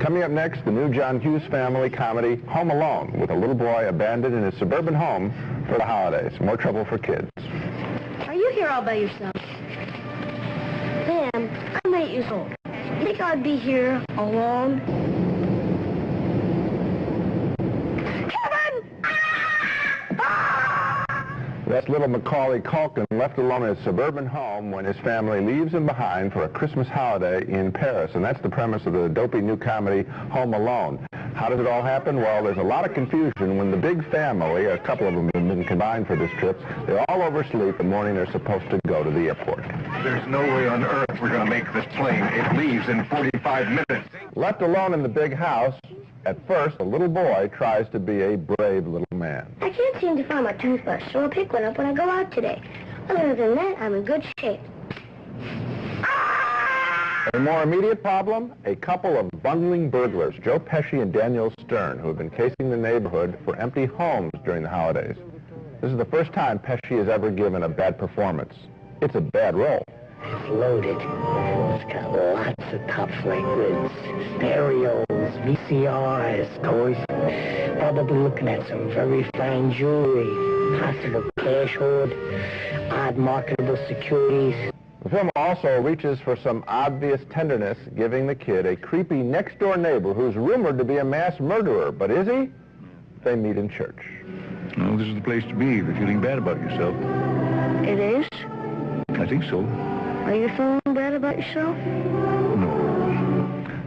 Coming up next, the new John Hughes family comedy, Home Alone, with a little boy abandoned in his suburban home for the holidays. More trouble for kids. Are you here all by yourself? Sam, I'm 8 years old. You think I'd be here alone? Kevin! That's little Macaulay Culkin left alone in his suburban home when his family leaves him behind for a Christmas holiday in Paris. And that's the premise of the dopey new comedy, Home Alone. How does it all happen? Well, there's a lot of confusion when the big family, a couple of them have been combined for this trip, they all oversleep the morning they're supposed to go to the airport. There's no way on earth we're going to make this plane. It leaves in 45 minutes. Left alone in the big house, at first, the little boy tries to be a brave little man. I can't seem to find my toothbrush, so I'll pick one up when I go out today. Other than that, I'm in good shape. A more immediate problem, a couple of bungling burglars, Joe Pesci and Daniel Stern, who have been casing the neighborhood for empty homes during the holidays. This is the first time Pesci has ever given a bad performance. It's a bad role. It's loaded. It's got lots of top flight goods, stereos, VCRs, toys. Probably looking at some very fine jewelry, possible cash hoard, odd marketable securities. The film also reaches for some obvious tenderness, giving the kid a creepy next-door neighbor who's rumored to be a mass murderer. But is he? They meet in church. Well, this is the place to be if you're feeling bad about yourself. It is? I think so. Are you feeling bad about yourself? No.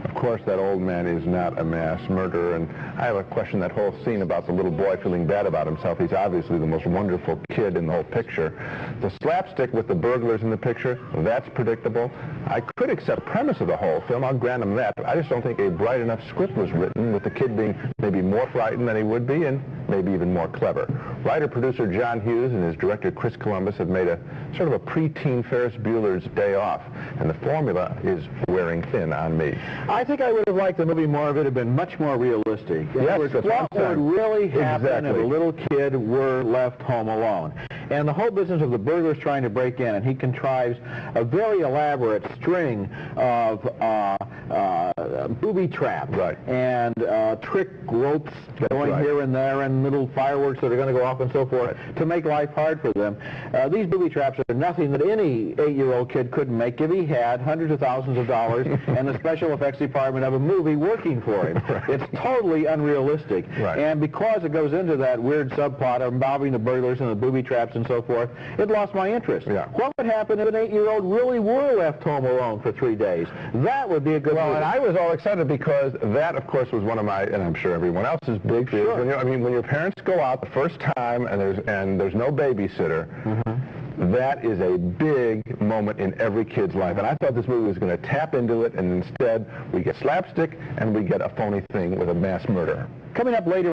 Of course, that old man is not a mass murderer, and I have a question, that whole scene about the little boy feeling bad about himself. He's obviously the most wonderful kid in the whole picture. The slapstick with the burglars in the picture, that's predictable. I could accept the premise of the whole film, I'll grant him that, but I just don't think a bright enough script was written with the kid being maybe more frightened than he would be, and maybe even more clever. Writer-producer John Hughes and his director Chris Columbus have made a sort of a preteen Ferris Bueller's Day Off, and the formula is wearing thin on me. I think I would have liked the movie more if it had been much more realistic. Yes, What would really happen if a little kid were left home alone? And the whole business of the burglars trying to break in, and he contrives a very elaborate string of booby traps and trick ropes going here and there, and little fireworks that are going to go off and so forth to make life hard for them. These booby traps are nothing that any 8-year-old kid couldn't make if he had hundreds of thousands of dollars and the special effects department of a movie working for him. It's totally unrealistic. And because it goes into that weird subplot of involving the burglars and the booby traps and so forth, it lost my interest. What would happen if an 8-year-old really were left home alone for 3 days? That would be a good movie. And I was all excited because that, of course, was one of my, and I'm sure everyone else's, big fears. When your parents go out the first time and there's no babysitter, that is a big moment in every kid's life. And I thought this movie was going to tap into it, and instead we get slapstick and we get a phony thing with a mass murderer. Coming up later